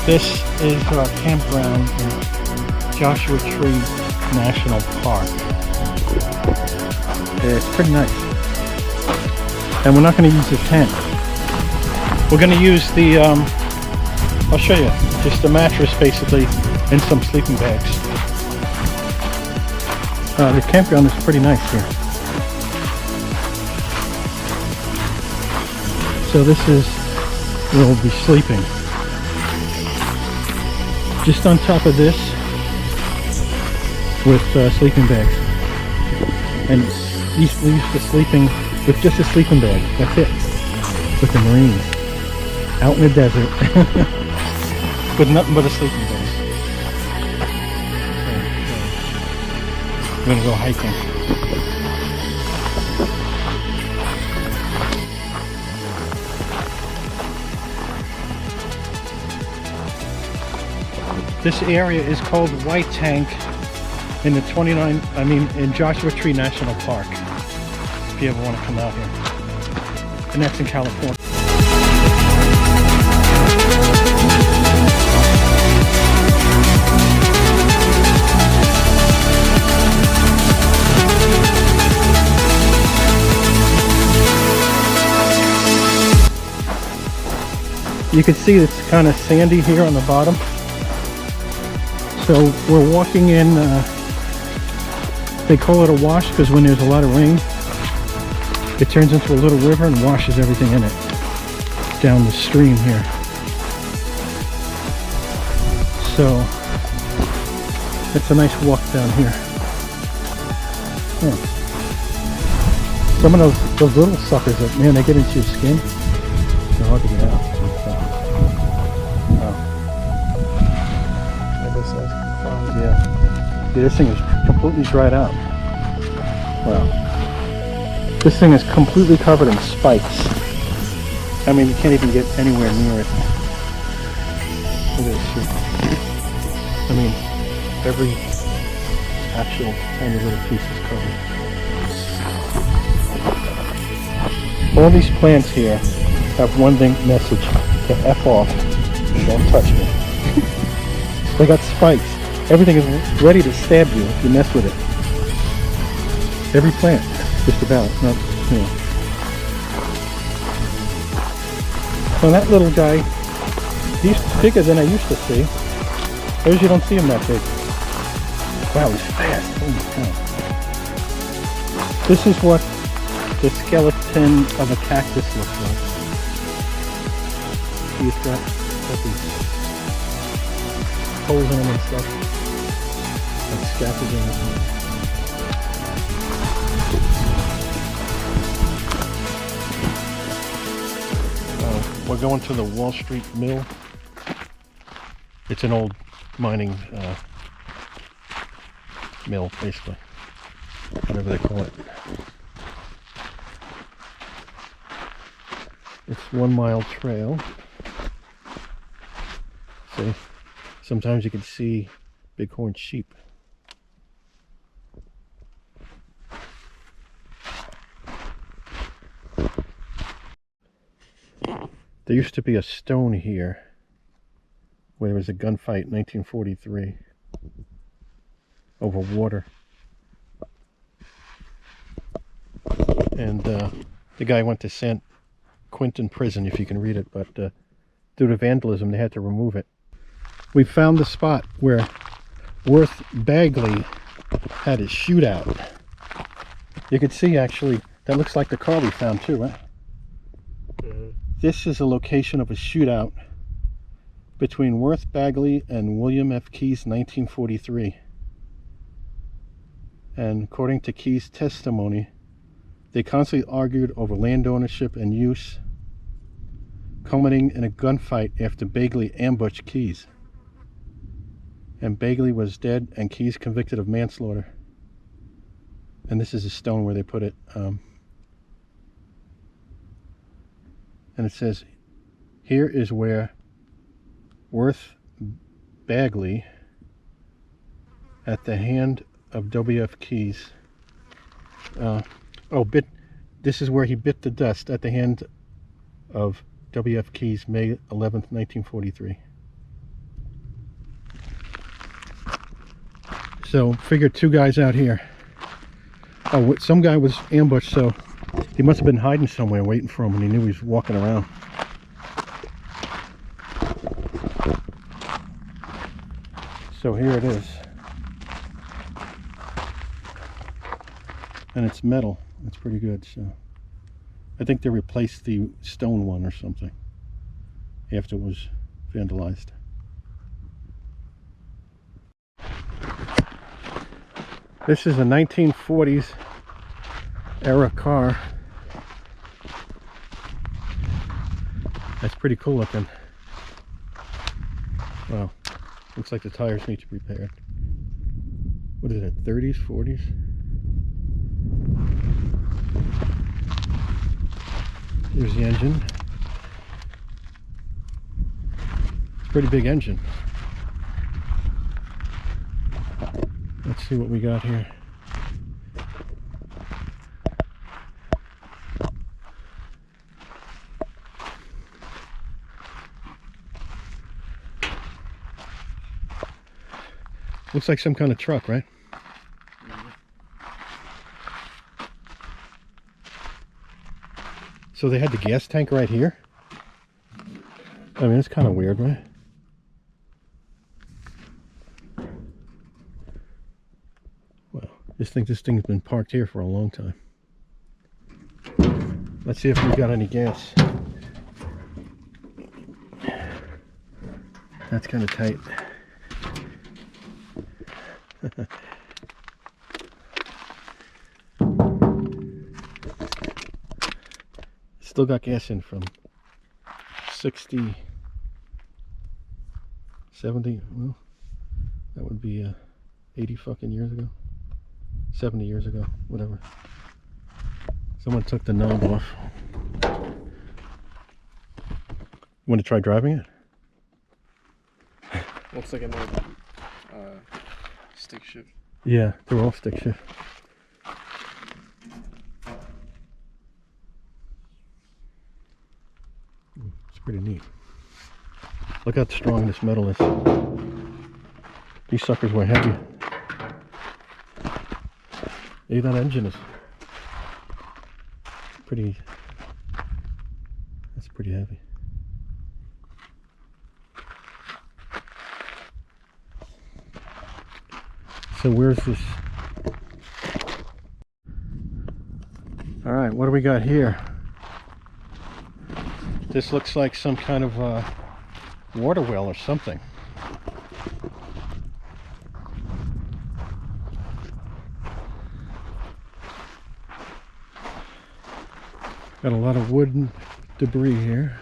This is our campground in Joshua Tree National Park. It's pretty nice. And we're not going to use the tent. We're going to use the, I'll show you, just a mattress basically and some sleeping bags. The campground is pretty nice here. So this is where we'll be sleeping. Just on top of this with sleeping bags. And these leaves for sleeping with just a sleeping bag. That's it. With the Marines. Out in the desert. With nothing but a sleeping bag. We're gonna go hiking. This area is called White Tank in the in Joshua Tree National Park. If you ever want to come out here. And that's in California. You can see it's kind of sandy here on the bottom. So we're walking in, they call it a wash because when there's a lot of rain, it turns into a little river and washes everything in it down the stream here. So it's a nice walk down here. Some of those little suckers, man, they get into your skin. They're hard to get out. Yeah, this thing is completely dried out. Wow. This thing is completely covered in spikes. I mean, you can't even get anywhere near it. Look at this shit. I mean, every actual tiny little piece is covered. All these plants here have one thing message: to F off. Don't touch me. They got spikes. Everything is ready to stab you if you mess with it. Every plant, just about. Not, you know. So that little guy, he's bigger than I used to see. I usually don't see him that big. Wow, he's fast. Holy cow. This is what the skeleton of a cactus looks like. He's got these holes in them and stuff. Like scaffolding. We're going to the Wall Street Mill. It's an old mining mill, basically. Whatever they call it. It's 1 mile trail. See? Sometimes you can see bighorn sheep. There used to be a stone here where there was a gunfight in 1943 over water. And the guy went to San Quentin prison, if you can read it, but due to vandalism they had to remove it. We found the spot where Worth Bagley had his shootout. You can see actually, that looks like the car we found too, right? This is a location of a shootout between Worth Bagley and William F. Keyes in 1943. And according to Keyes' testimony, they constantly argued over land ownership and use, culminating in a gunfight after Bagley ambushed Keyes. And Bagley was dead and Keyes convicted of manslaughter. And this is a stone where they put it. And it says, here is where Worth Bagley, at the hand of W.F. Keyes, this is where he bit the dust at the hand of W.F. Keyes, May 11th, 1943. So figured 2 guys out here. Oh, some guy was ambushed, so he must have been hiding somewhere waiting for him, and he knew he was walking around. So here it is. And it's metal. That's pretty good. So I think they replaced the stone one or something after it was vandalized. This is a 1940s era car. That's pretty cool looking. Wow. Looks like the tires need to be repaired. What is it, 30s, 40s? Here's the engine. It's a pretty big engine. Let's see what we got here. Looks like some kind of truck, right? So they had the gas tank right here? I mean, it's kind of weird, right? Well, this thing's been parked here for a long time. Let's see if we got any gas. That's kind of tight. Still got gas in from 60, 70, well, that would be 80 fucking years ago, 70 years ago, whatever. Someone took the knob off. Want to try driving it? Looks like a more stick shift. Yeah, they're all stick shift. It's pretty neat. Look how strong this metal is. These suckers were heavy. Hey, that engine is pretty, that's pretty heavy. So where's this? All right, what do we got here? This looks like some kind of water well or something. Got a lot of wooden debris here.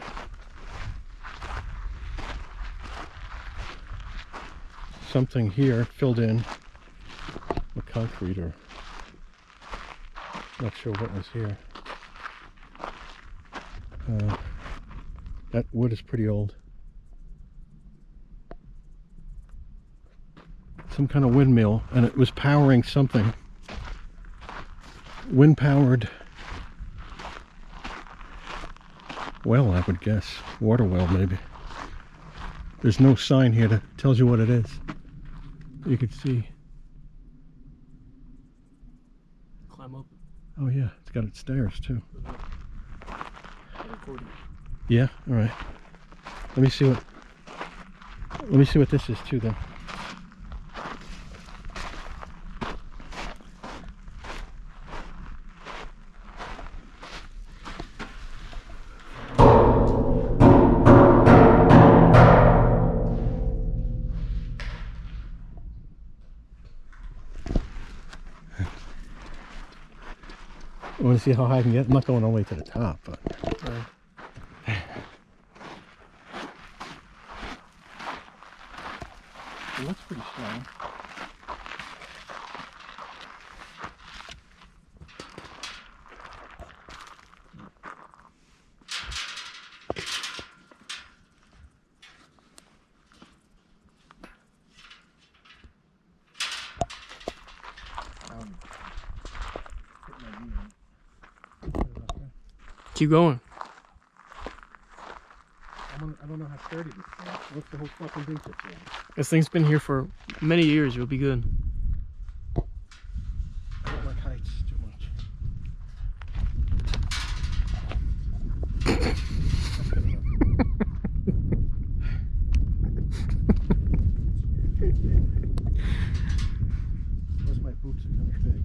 Something here filled in with concrete, or not sure what was here. That wood is pretty old. Some kind of windmill, and it was powering something. Wind powered well, I would guess. Water well, maybe. There's no sign here that tells you what it is. You can see. Climb up. Oh yeah, it's got its stairs too. Yeah, all right. Let me see what this is too then. I want to see how high I can get. I'm not going all the way to the top, but it looks pretty strong. Keep going. I don't know how sturdy this thing is. What's the whole fucking thing for? This thing's been here for many years. You'll be good. boots are kind of big.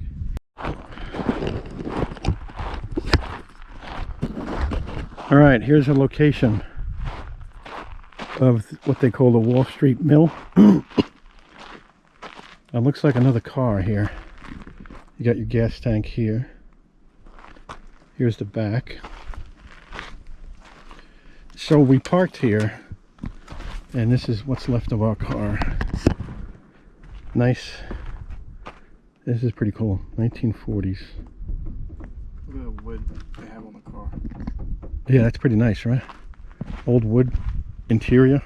All right, here's a location of what they call the Wall Street Mill. It looks like another car here. You got your gas tank here. Here's the back. So we parked here, and this is what's left of our car. Nice. This is pretty cool. 1940s. Look at the wood they have on the car. Yeah, that's pretty nice, right? Old wood interior.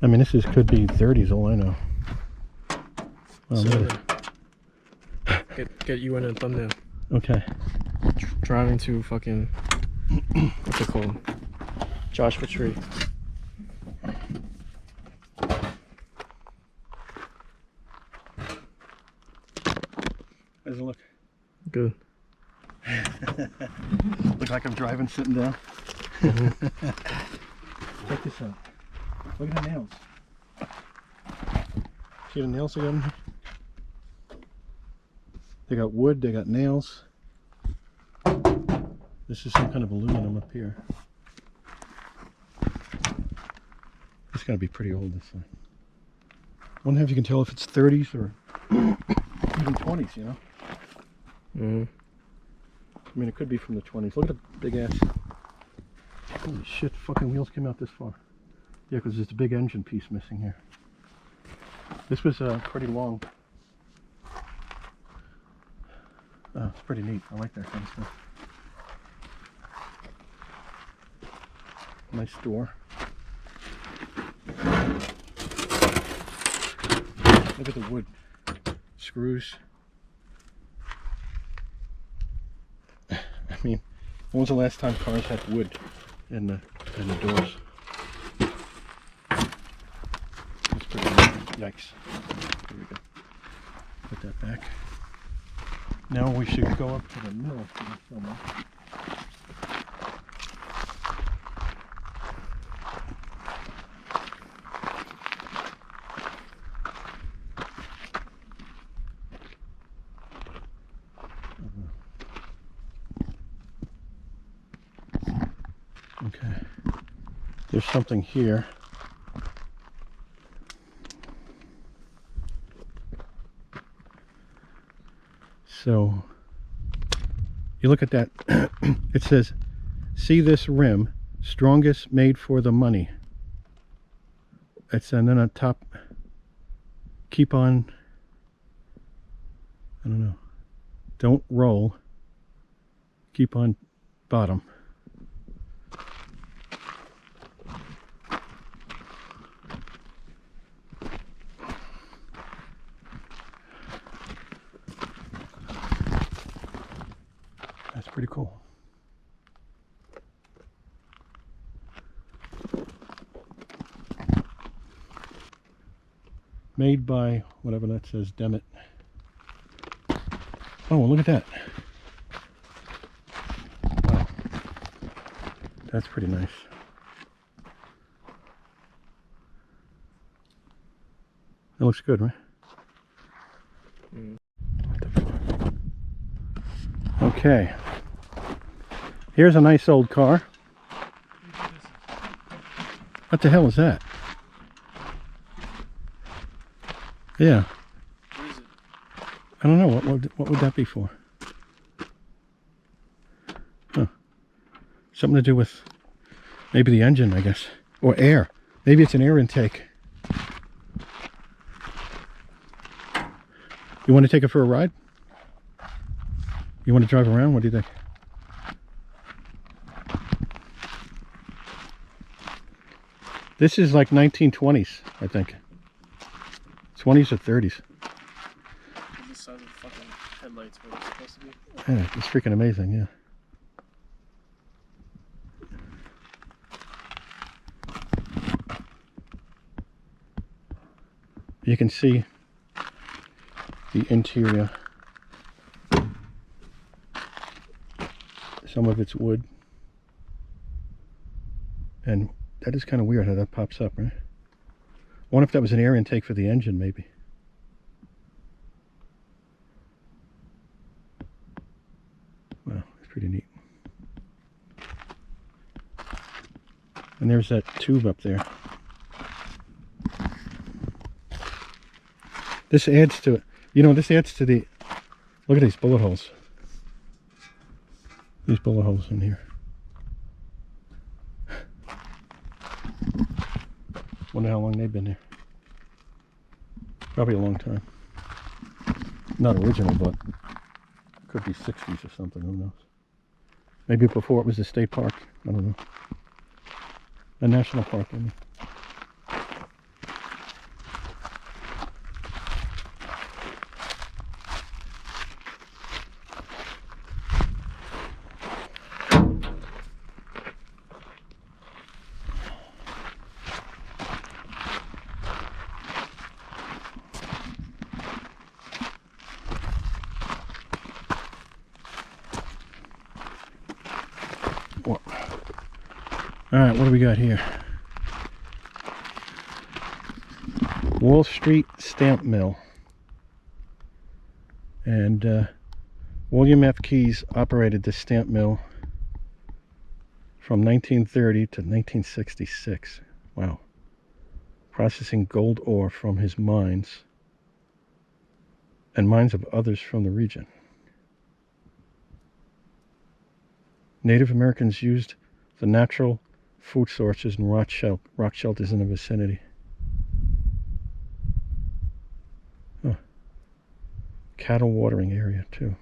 I mean, this could be 30s, all I know. Oh, So, really? get you in a thumbnail. Okay. Driving to fucking what's it called? Joshua Tree. How does it look? Good. Look like I'm driving, sitting down. Check this out. Look at the nails. See the nails they got in here? They got wood, they got nails. This is some kind of aluminum up here. It's gotta be pretty old, this thing. Wonder if you can tell if it's 30s or even 20s, you know? Mm-hmm. I mean, it could be from the 20s. Look at the big ass. Holy shit, fucking wheels came out this far. Yeah, because there's a big engine piece missing here. This was pretty long. Oh, it's pretty neat. I like that kind of stuff. Nice door. Look at the wood. Screws. I mean, when was the last time cars had wood in the doors? That's pretty neat. Yikes. Here we go. Put that back. Now we should go up to the mill for the filming. Okay. There's something here. So you look at that. It says, "See this rim, strongest made for the money." It's, and then on top, keep on, I don't know, don't roll, keep on bottom. That's pretty cool. Made by whatever that says, Demet. Oh, look at that. Wow. That's pretty nice. That looks good, right? Mm. What the fuck? Okay. Here's a nice old car. What the hell is that? Yeah. What is it? I don't know. What would that be for? Huh. Something to do with maybe the engine, I guess. Or air. Maybe it's an air intake. You want to take it for a ride? You want to drive around? What do you think? This is like 1920s, I think. 20s or 30s. This size of fucking headlights where they're supposed to be. Yeah, it's freaking amazing, yeah. You can see the interior. Some of it's wood. And that is kind of weird how that pops up, right? I wonder if that was an air intake for the engine, maybe. And there's that tube up there. This adds to it. You know, this adds to the... Look at these bullet holes. These bullet holes in here. Wonder how long they've been there. Probably a long time. Not original, but could be 60s or something, who knows. Maybe before it was a state park, I don't know. A national park, I mean. Alright, what do we got here? Wall Street Stamp Mill. And William F. Keyes operated this stamp mill from 1930 to 1966. Wow. Processing gold ore from his mines and mines of others from the region. Native Americans used the natural food sources and rock shelters in the vicinity. Huh. Cattle watering area too.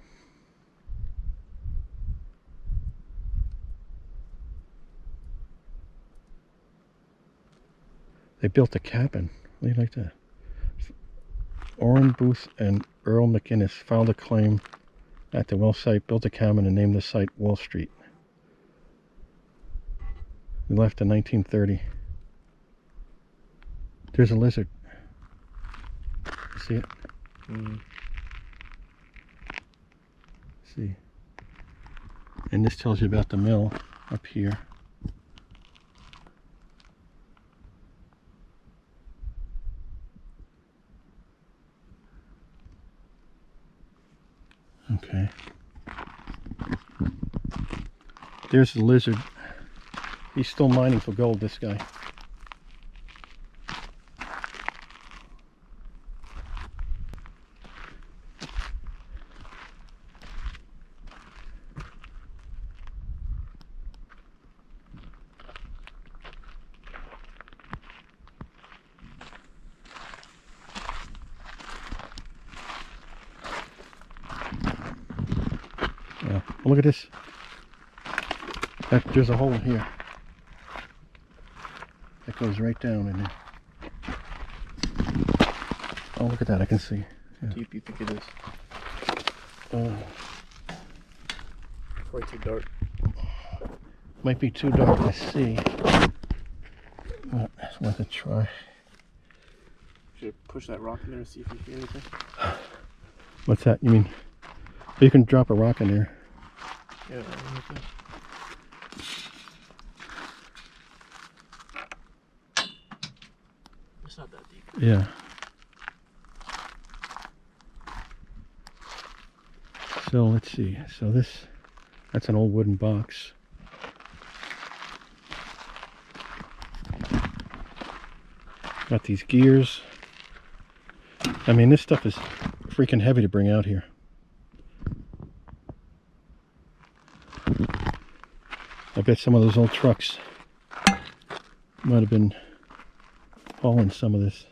They built a cabin. What do you like that? Orrin Booth and Earl McInnes filed a claim at the well site, built a cabin, and named the site Wall Street. We left in 1930. There's a lizard. See it? See. And this tells you about the mill up here. Okay. There's the lizard. He's still mining for gold, this guy. Yeah. Look at this. There's a hole here. That goes right down in there. Oh, look at that, I can see. How deep you think it is? Way too dark. Might be too dark to see. But it's worth a try. Should I push that rock in there and see if you hear anything? What's that? You mean? You can drop a rock in there. Yeah, okay. It's not that deep. Yeah. So let's see. So that's an old wooden box. Got these gears. I mean, this stuff is freaking heavy to bring out here. I bet some of those old trucks might have been hauling some of this.